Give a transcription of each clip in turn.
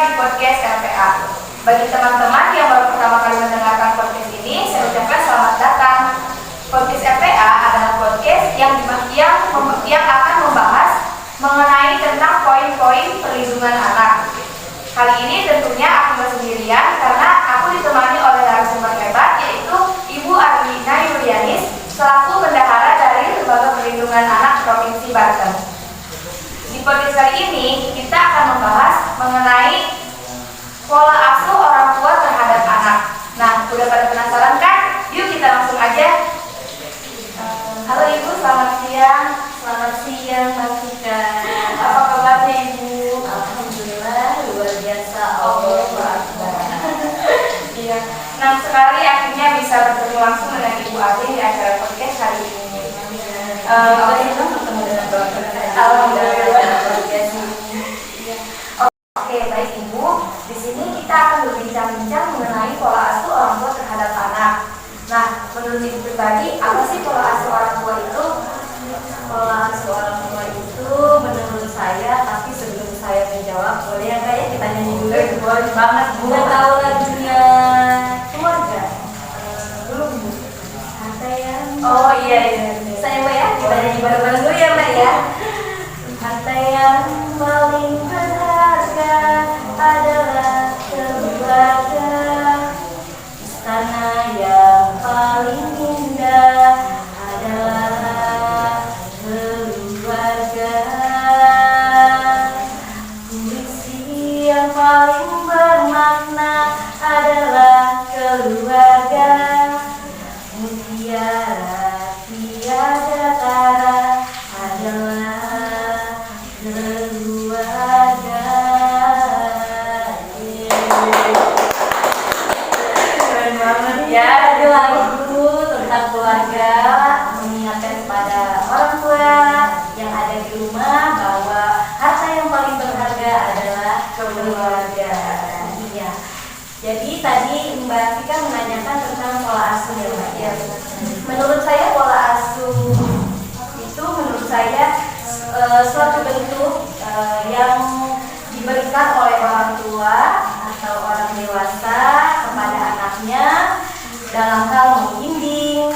di podcast RPA. Bagi teman-teman yang baru pertama kali mendengarkan podcast ini, saya ucapkan selamat datang. Podcast RPA adalah podcast yang akan membahas mengenai tentang poin-poin perlindungan anak. Kali ini tentunya aku nggak sendirian karena aku ditemani oleh narasumber hebat, yaitu Ibu Arlina Yulianis selaku bendahara dari Lembaga Perlindungan Anak Provinsi Banten. Di podcast kali ini kita akan membahas mengenai pola asuh orang tua terhadap anak. Nah, udah pada penasaran kan? Yuk kita langsung aja. Halo Ibu, selamat siang. Selamat siang Mbak Tika. Apa kabarnya Ibu? Alhamdulillah luar biasa. Allah Akbar. Iya. Nah, sekali akhirnya bisa bertemu langsung dengan Ibu Arlin di acara podcast hari ini. Bertemu dengan dokter. Alhamdulillah. Oke, baik Ibu. Di sini kita akan berbincang-bincang mengenai pola asuh orang tua terhadap anak. Nah, menurut Ibu pribadi, apa sih pola asuh orang tua itu? Pola asuh orang tua itu menurut saya, tapi sebelum saya menjawab, boleh ya Kak ya kita nyanyi dulu? Boleh banget Bu. Udah tahu lagunya keluarga? Belum Bu. Ada yang Oh iya. saya Mbak ya, kita nyanyi bareng-bareng dulu ya Mbak ya. Harta yang paling berharga adalah keluarga. Istana yang paling indah adalah keluarga. Puisi yang paling bermakna adalah keluarga. Mutiara tiada tara adalah keluarga. Keren banget ya. Ada lagu tentang keluarga mengingatkan kepada orang tua yang ada di rumah bahwa harta yang paling berharga adalah keluarga. Iya. Jadi tadi Mbak Tika menanyakan tentang pola asuh ya Mbak ya. Menurut saya pola asuh itu menurut saya suatu bentuk yang diberikan oleh orang tua atau orang dewasa kepada anaknya dalam hal membimbing,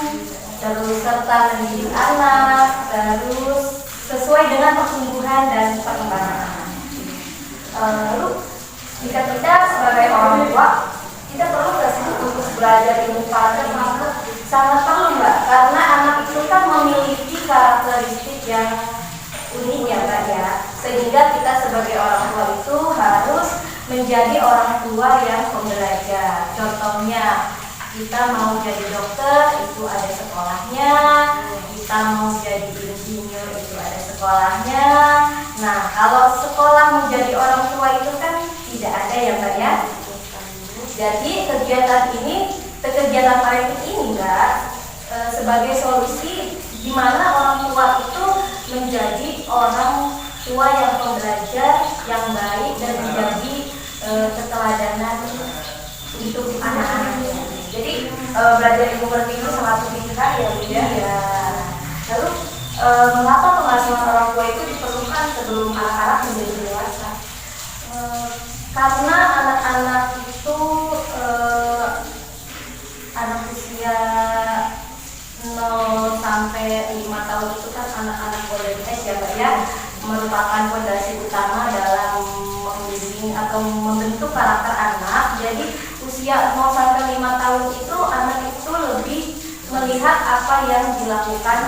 terus serta mendidik anak, terus sesuai dengan pertumbuhan dan perkembangan anak. Lalu jika kita sebagai orang tua, kita perlu nggak sih untuk belajar ilmu parenting itu? Sangat perlu Mbak, karena anak itu kan memiliki karakteristik yang unik ya Mbak ya, sehingga kita sebagai orang tua itu harus menjadi orang tua yang pembelajar. Contohnya, kita mau jadi dokter itu ada sekolahnya, kita mau jadi insinyur itu ada sekolahnya. Nah, kalau sekolah menjadi orang tua itu kan tidak ada ya Mbak ya. Jadi kegiatan parenting ini Mbak sebagai solusi di mana orang tua itu menjadi orang tua yang pembelajar yang baik dan menjadi keteladanan untuk anak-anaknya. Jadi belajar ilmu parenting itu sangat penting sekali ya Bu ya. Iya. Lalu mengapa pengasuhan orang tua itu diperlukan sebelum anak-anak menjadi dewasa? Karena anak-anak itu anak usia 0 sampai 5 tahun itu kan anak-anak prioritas ya Mbak ya, merupakan fondasi utama dalam membimbing atau membentuk karakter anak. Jadi usia 0 sampai 5 tahun itu anak itu lebih melihat apa yang dilakukan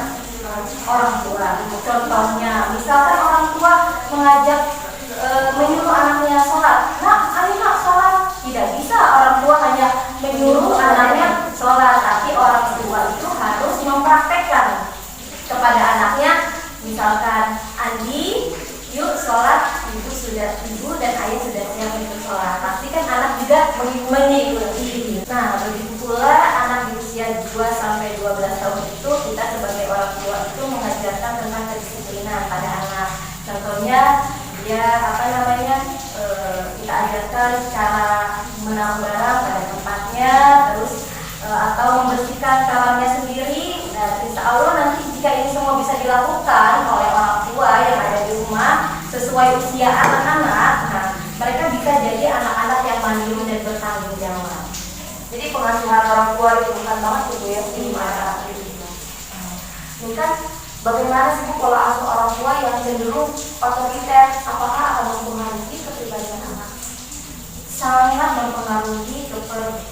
orang tua. Contohnya, misalkan orang tua mengajak menyuruh anaknya sholat. Nah, ayo nak sholat. Tidak bisa orang tua hanya menyuruh anaknya sholat, tapi orang tua itu harus mempraktekkan kepada anaknya. Misalkan, Andi, yuk sholat. Ibu dan ayah sudah siap untuk sholat. Pastikan anak juga mengikuti. Nah, begitu pula anak di usia 2 sampai 12 tahun itu kita sebagai orang tua itu mengajarkan tentang kedisiplinan pada anak. Contohnya dia kita ajarkan cara menaruh barang pada tempatnya, terus atau membersihkan kamarnya sendiri. Dan insya Allah nanti jika ini semua bisa dilakukan oleh orang tua yang ada di rumah sesuai usia anak-anak, nah mereka bisa jadi tua diperlukan banget gitu ya di masa gitu. Ini kan bagaimana sih pola asuh orang tua yang cenderung otoriter, apakah akan mempengaruhi kepribadian anak? Sangat mempengaruhi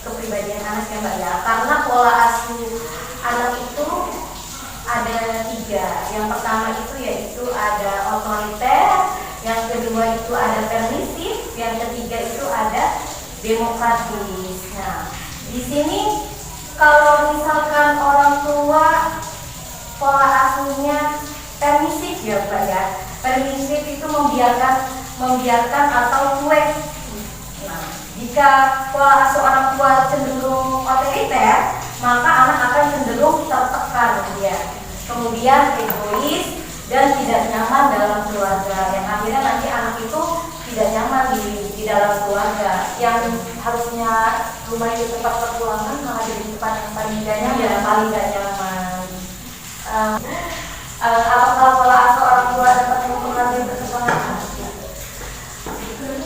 kepribadian anak ya Mbak ya, karena pola asuh anak itu ada 3. Yang pertama itu yaitu ada otoriter, yang kedua itu ada permisif, yang ketiga itu ada demokratis. Nah, di sini kalau misalkan orang tua pola asuhnya permisif ya Mbak ya, permisif itu membiarkan atau cuek. Nah, jika pola asuh orang tua cenderung otoriter, maka anak akan cenderung tertekan ya. Kemudian egois dan tidak nyaman dalam keluarga, yang akhirnya nanti anak itu tidak nyaman di dalam keluarga. Yang harusnya rumah itu tempat perpulangan malah jadi tempat yang paling gak nyaman. Ya, paling gak nyaman. Apakah pola asuh orang tua dapat mempengaruhi perkembangan anak?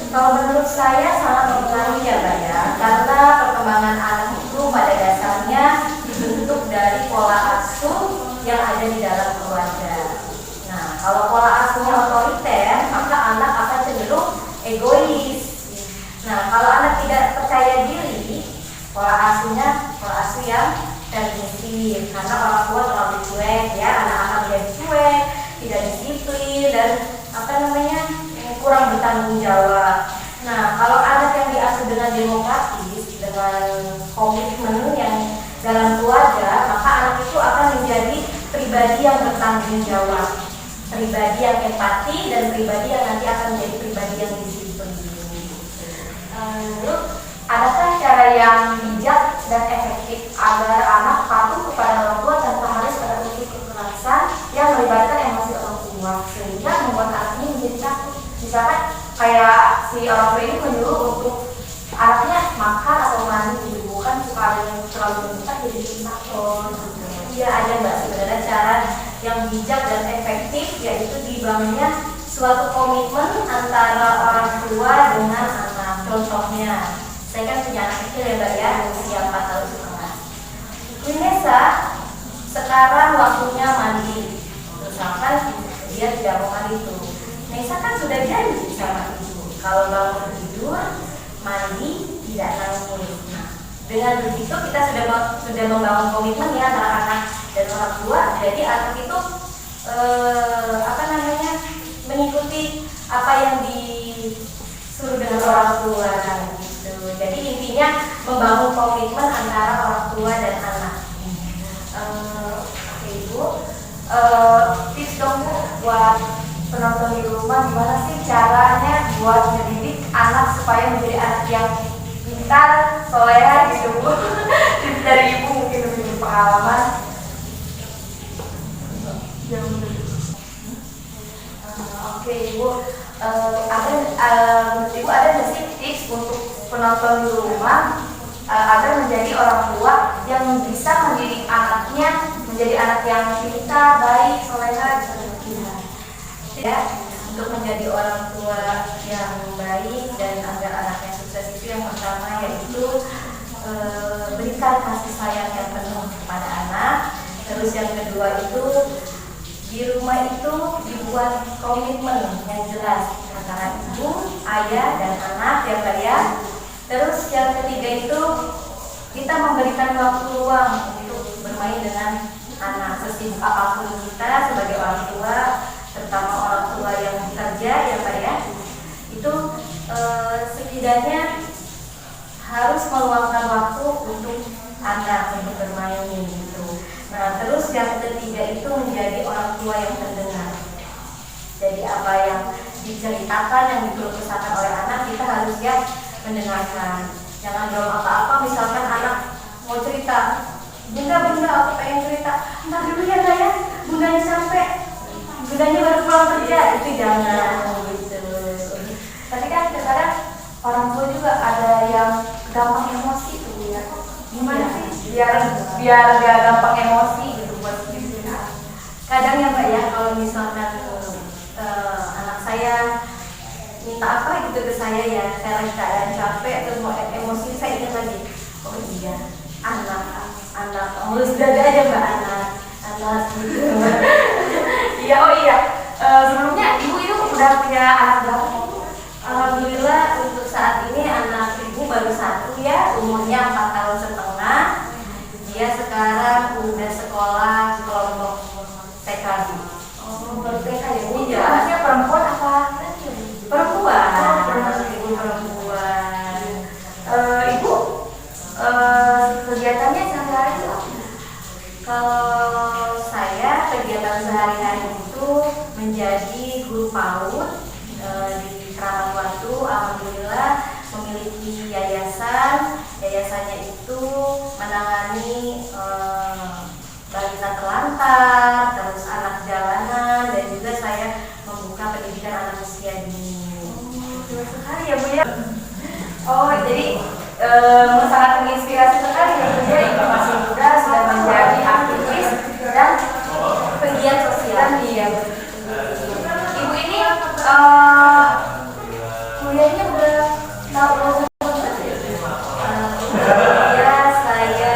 Kalau menurut saya sangat mempengaruhi ya Mbak ya, karena perkembangan anak itu pada dasarnya dibentuk dari pola asuh yang ada di dalam keluarga. Nah, kalau pola asuhnya otoriter, maka anak akan cenderung egois. Nah, kalau anak tidak percaya diri, pola asuhnya pola asuh yang permisif, karena orang tua terlalu cuek ya, anak-anak menjadi cuek, tidak disiplin dan kurang bertanggung jawab. Nah, kalau anak yang diasuh dengan demokratis, dengan komitmen yang dalam keluarga, maka anak itu akan menjadi pribadi yang bertanggung jawab, pribadi yang empati, dan pribadi yang nanti akan menjadi pribadi yang disiplin. Lalu, adakah cara yang bijak dan efektif agar anak patuh kepada orang tua tanpa harus ada unsur kekerasan yang melibatkan emosi orang tua, sehingga membuat anak ini menjadi takut? Misalkan kayak si orang tua ini menyuruh untuk anaknya makan atau mandi, bukan suka ada yang terlalu mendesak jadi takut. Iya, ada Mbak, sebenarnya cara yang bijak dan efektif yaitu dibangunnya suatu komitmen antara orang tua dengan anak. Contohnya, saya kan punya anak kecil ya Mbak ya, usia 4 tahun setengah. Nesa, sekarang waktunya mandi. Misalkan dia tidak mau mandi itu, Nesa kan sudah janji sama ibu, kalau bangun tidur, mandi, tidak nangis. Nah, dengan begitu kita sudah membangun komitmen ya antara anak dan orang tua. Jadi anak itu mengikuti apa yang disuruh dengan orang tua gitu. Jadi intinya membangun komitmen antara orang tua dan anak. Oke Ibu, tips dong Bu buat penonton di rumah, gimana sih caranya buat mendidik anak supaya menjadi anak yang pintar, soleha gitu Bu? Tips dari Ibu mungkin lebih berpengalaman. Oke Ibu, menurut Ibu ada nggak sih tips untuk penonton di rumah agar menjadi orang tua yang bisa mendidik anaknya menjadi anak yang pintar, baik, soleha, ya, untuk menjadi orang tua yang baik dan agar anaknya sukses itu yang pertama yaitu berikan kasih sayang yang penuh kepada anak. Terus yang kedua itu di rumah itu dibuat komitmen yang jelas antara ibu, ayah, dan anak ya Mbak ya. Terus yang ketiga itu kita memberikan waktu luang untuk bermain dengan anak. Sesibuk apapun kita sebagai orang tua, terutama orang tua yang bekerja ya Pak ya, itu setidaknya harus meluangkan waktu untuk anak untuk bermain gitu. Nah terus yang ketiga itu menjadi orang tua yang mendengar. Jadi apa yang diceritakan, yang dikeluh kesahkan oleh anak, kita harus ya mendengarkan. Jangan belum apa-apa, misalkan anak mau cerita, bunda aku pengen cerita, ntar dulu ya Kak ya, bundanya capek, bundanya baru pulang kerja, itu jangan gitu. Tapi kan terkadang orang tua juga ada yang gampang emosi tuh ya. Gimana sih biar gak gampang emosi gitu buat gitu. Kadang ya Mbak ya, kalau misalkan anak saya minta apa gitu ke saya ya, saya lagi keadaan capek terus mau emosi, saya ingat lagi, oh iya, anak anak mulus dada aja mbak, anak gitu. Iya, oh iya. Sebelumnya ibu itu udah punya anak berapa? Alhamdulillah untuk saat ini anak ibu baru satu ya, umurnya 4 tahun setengah. Dia sekarang udah sekolah kelompok TKB. Oh, baru TK ya bu. Iya. Anaknya perempuan apa laki? Perempuan. Ibu perempuan. Ibu kegiatannya sehari-hari itu apa? Kalau saya kegiatan sehari-hari itu menjadi guru PAUD di Keramat Watu. Alhamdulillah memiliki yayasan. Yayasannya itu menangani balita terlantar, terus anak jalanan, dan juga saya membuka pendidikan anak usia dini. Keren sekali ya bu ya. Oh jadi sangat menginspirasi sekali ya bu ya. Ibu masih muda sudah menjadi aktivis dan Pegiat sosial. iya. Ibu ini kuliahnya udah tahu Ya, saya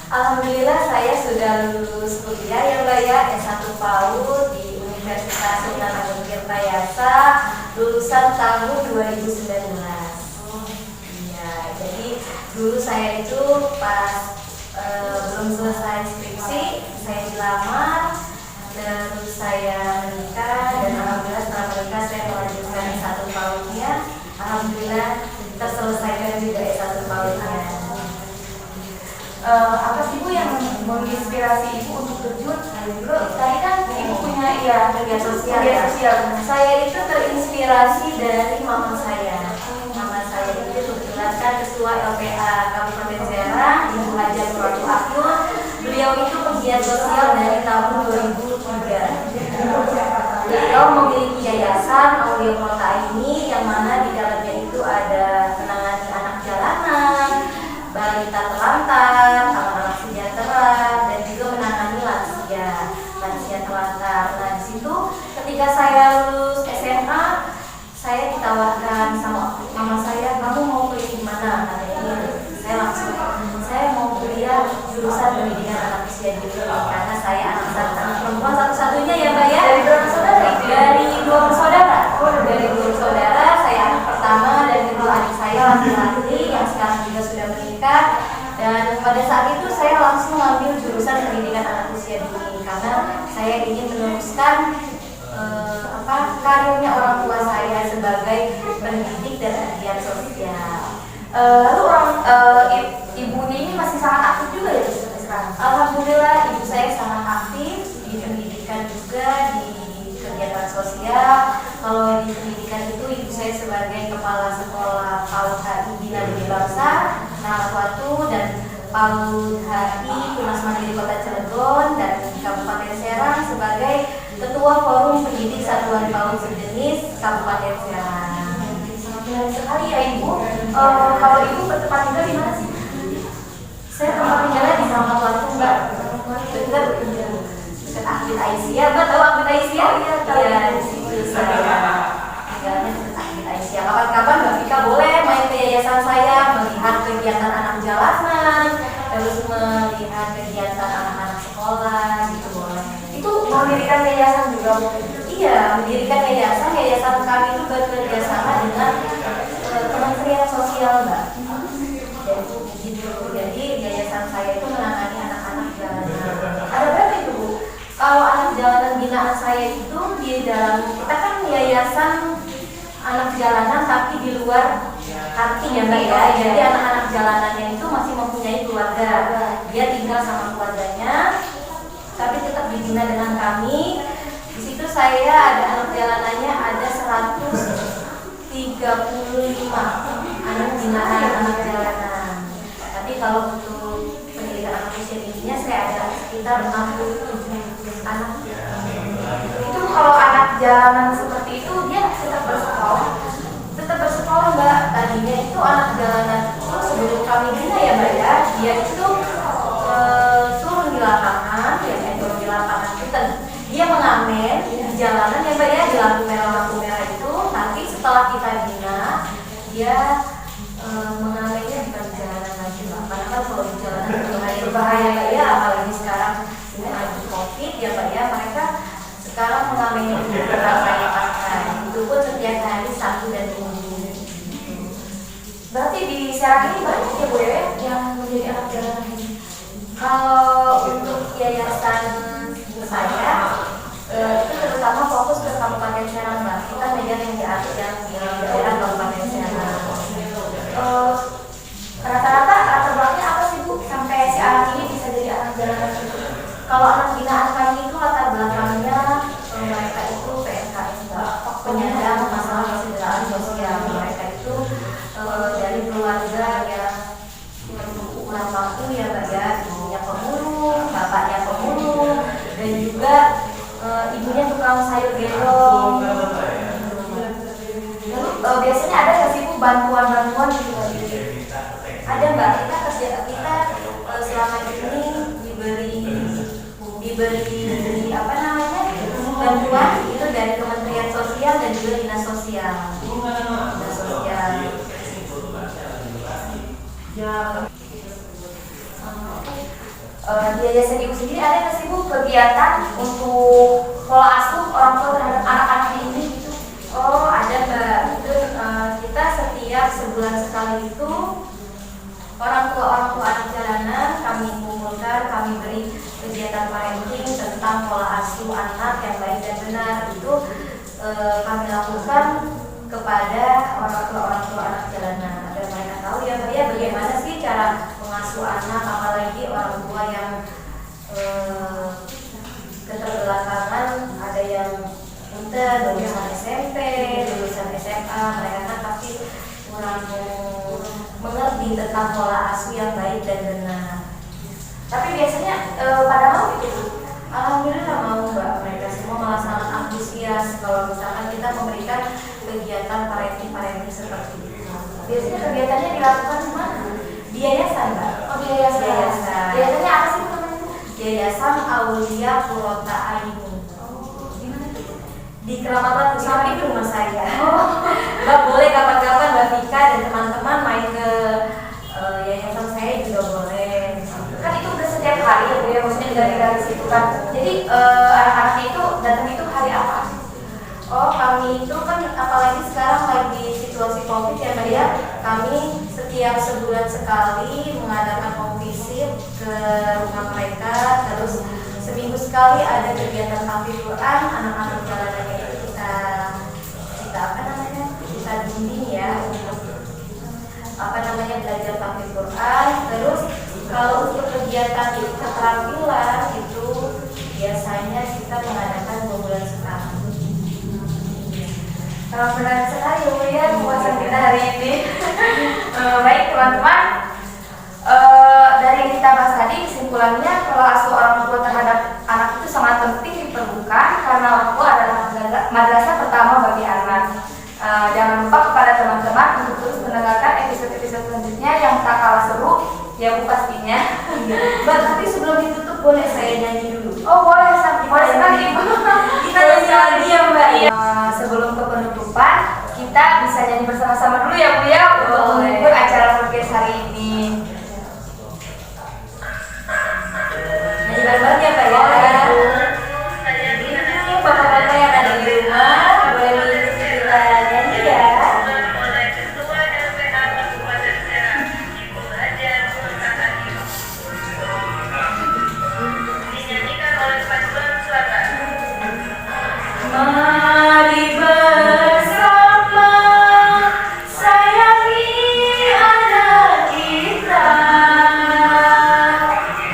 Alhamdulillah saya sudah lulus kuliah ya mbak ya, S1 PAUD di Universitas Sunan Agung Tirtayasa, lulusan tahun 2019. Iya, jadi dulu saya itu pas belum selesai skripsi, saya dilamar, terus saya menikah, dan alhamdulillah setelah menikah saya melanjutkan S1 PAUD-nya. Alhamdulillah terselesaikan juga S1 PAUD-nya. apa sih bu yang menginspirasi ibu untuk terjun? Tadi kan ibu punya Kegiatan sosial. kegiatan sosial. Saya itu terinspirasi dari mama saya. Mama saya itu kebetulan kan ketua LPA Kabupaten Serang, Ibu Hajar Nurul Akil. Beliau itu pegiat sosial dari tahun 2003. Beliau memiliki yayasan Aulia Kota ini, yang mana di dalamnya itu ada menangani anak jalanan, balita terlantar, anak-anak sejahtera, dan juga menangani lansia terlantar. Nah di situ ketika saya lulus SMA, saya ditawarkan sama mama saya, kamu mau kuliah di mana? Katanya. Saya langsung, saya mau kuliah jurusan pendidikan anak usia dini, karena saya anak perempuan satu-satunya ya mbak ya. Dari berapa saudara? Dari 2 bersaudara. Dari 2 bersaudara, saya anak pertama dan kedua adik saya laki-laki yang sekarang juga sudah menikah. Dan pada saat itu saya langsung mengambil jurusan pendidikan anak usia dini karena saya ingin meneruskan karirnya orang tua saya sebagai pendidik dan pegiat sosial. Lalu ibunya ini masih sangat aktif juga ya sampai sekarang? Alhamdulillah ibu saya sangat aktif di pendidikan juga, di kegiatan sosial. Kalau di pendidikan itu ibu saya sebagai kepala sekolah PAUD HI Bina Budi Bangsa Keramat Watu dan PAUD HI Tunas Mandiri Kota Cilegon, dan di Kabupaten Serang sebagai Ketua Forum Pendidik Satuan PAUD Sejenis Kabupaten Serang. Sangat menarik sekali ya ibu. Kalau ibu bertempat tinggal di mana sih? Saya tempat tinggalnya di Keramat Watu mbak, dekat Akbil Aisyah. Mbak tahu Akbil Aisyah? Iya, di situ saya tinggalnya dekat Akbil Aisyah. Kapan-kapan Mbak Vika boleh main ke yayasan saya, melihat kegiatan anak jalanan, terus melihat kegiatan anak-anak sekolah, gitu boleh. Itu mendirikan yayasan juga bu? Iya, mendirikan yayasan. Yayasan kami itu bekerja sama dengan Kementerian Sosial mbak. Jadi yayasan saya itu menangani anak-anak jalanan. Ada berapa itu bu? Kalau anak jalanan binaan saya itu di dalam, kita kan yayasan anak jalanan tapi di luar kantin ya mbak ya. Jadi anak-anak jalanannya itu masih mempunyai keluarga. Dia tinggal sama keluarganya, tapi tetap dibina dengan kami. Di situ saya ada anak jalanannya ada 135 anak binaan anak jalanan. Tapi kalau untuk pendidikan anak usia dininya saya ada sekitar 67 anak. Itu kalau anak jalanan seperti itu dia tetap bersekolah? Tetap bersekolah mbak. Tadinya itu anak jalanan itu sebelum kami bina ya mbak ya, dia itu turun di lapangan, ya turun di lapangan itu dia mengamen di jalanan ya mbak ya, di lampu merah itu. Nanti setelah kita bina, dia mengamennya berbahaya Mbak ya, apalagi sekarang ini lagi COVID ya Mbak ya, mereka sekarang mengalami berbagai pakai, itu pun setiap hari Sabtu dan Minggu. Berarti di Serang ini banyak ya Bu ya yang menjadi anak jalanan ini. Kalau untuk yayasan saya itu terutama fokus ke Kabupaten Serang Mbak. Kita megang yang di daerah Kabupaten Serang. Rata-rata latar belakangnya apa sih Bu sampai si anak ini bisa jadi anak jalanan itu? Kalau anak binaan kami itu latar belakangnya mereka itu PMKS Mbak, penyandang masalah kesejahteraan sosial. Mereka itu dari keluarga yang kurang mampu ya Mbak ya, ibunya pemulung, bapaknya pemulung, dan juga ibunya tukang sayur gendong. Lalu biasanya ada nggak sih Bu bantuan-bantuan gitu lagi? Ada Mbak, kita selama ini diberi apa namanya bantuan itu dari Kementerian Sosial dan juga Dinas Sosial. Dinas Sosial. Di Yayasan Ibu sendiri ada nggak sih Bu kegiatan untuk pola asuh orang tua terhadap anak-anaknya ini gitu? Oh ada Mbak, itu kita setiap sebulan sekali itu orang tua anak jalanan kami kumpulkan, kami beri kegiatan parenting tentang pola asuh anak yang baik dan benar. Itu kami lakukan kepada orang tua anak jalanan agar mereka tahu ya Mbak ya bagaimana sih cara mengasuh anak, apalagi orang tua yang keterbelakangan, ada yang pintar, lulusan SMP, lulusan SMA, mereka kan pasti kurang mengerti tentang pola asuh yang baik dan benar. Tapi biasanya pada mau gitu. Alhamdulillah mau Mbak, mereka semua malah sangat antusias kalau misalkan kita memberikan kegiatan parenting seperti itu. Biasanya kegiatannya dilakukan di mana? Di yayasan Mbak. Oh di yayasan. Yayasannya apa sih namanya? Yayasan Aulia Purota Aini. Oh, di mana itu? Di Keramat Batu samping rumah saya. Mbak boleh kapan-kapan Mbak Vika dan teman-teman main ke yayasan saya juga boleh. Kan itu udah setiap hari ya Bu ya, maksudnya dari situ kan. Jadi anak-anaknya itu datang itu hari apa? Oh kami itu kan apalagi sekarang lagi situasi COVID ya Mbak ya, kami setiap sebulan sekali mengadakan home visit ke rumah mereka, terus seminggu sekali ada kegiatan tahfidz Quran. Anak-anak jalanannya itu kita apa namanya, kita bimbing ya untuk apa namanya belajar tahfidz Quran. Terus kalau untuk kegiatan keterampilan itu biasanya kita mengadakan 2 bulan sekali. Benar sekali Bu ya pembahasan kita hari ini. Baik teman-teman, dari yang kita bahas tadi kesimpulannya pola asuh orang tua terhadap anak itu sangat penting diperlukan karena orang tua adalah madrasah pertama bagi anak. Jangan lupa kepada teman-teman untuk terus mendengarkan episode-episode selanjutnya yang tak kalah seru ya Bu pastinya. Mbak, tapi sebelum ditutup boleh saya nyanyi dulu? Oh boleh sekali Ibu. Kita nyanyi lagi ya Mbak ya. Sebelum ke penutupan kita bisa nyanyi bersama-sama dulu ya Bu ya untuk menghibur acara podcast hari ini. Nyanyi bareng-bareng ya Mbak ya. Ini bapak-bapak yang ada di rumah boleh mengikuti kita nyanyi ya. Mari bersama sayangi anak kita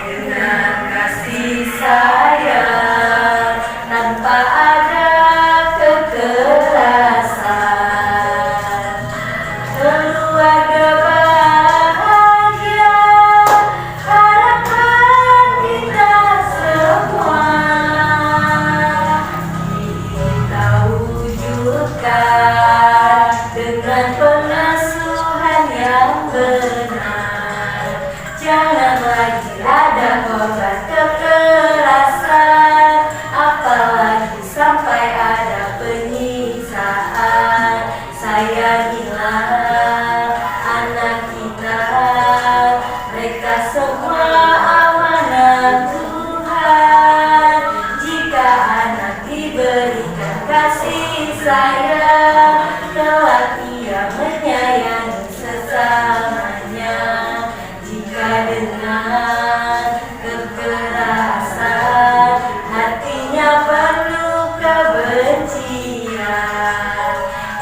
dengan kasih sayang tanpa ada kekerasan. Keluarga bahagia harapan kita semua. Kita wujudkan dengan pengasuhan yang benar. Jangan lagi ada korban kekerasan, apalagi sampai ada penyiksaan. Sayangilah anak kita, mereka semua amat keluarga, kelak ia menyayangi sesamanya. Jika dengan kekerasan hatinya penuh kebencian,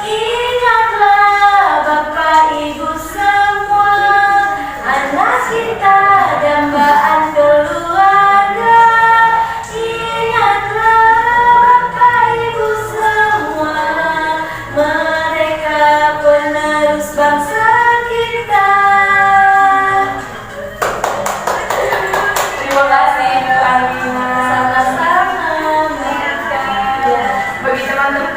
ingatlah Bapak Ibu semua, anak kita dambaan keluarga. Ingatlah Bapak Ibu semua, mereka penerus bangsa kita. Terima kasih Bu Alina. Sama-sama mereka. Bagi teman-teman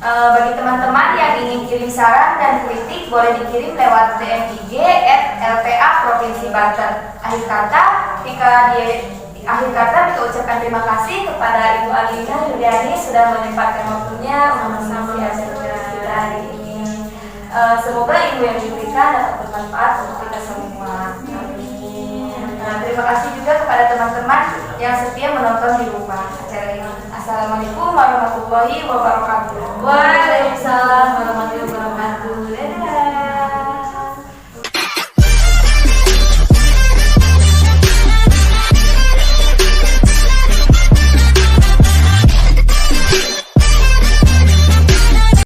bagi teman-teman yang ingin kirim saran dan kritik boleh dikirim lewat DM IG @LPA Provinsi Banten. Akhir kata kita ucapkan terima kasih kepada Ibu Alina Yuliani sudah menyempatkan waktunya untuk mengisi acara kita hari ini. Semoga ilmu yang diberikan dapat bermanfaat untuk kita semua. Amin. Nah, terima kasih juga kepada teman-teman yang setia menonton di rumah acara ini. Assalamualaikum warahmatullahi wabarakatuh. Waalaikumsalam warahmatullahi wabarakatuh.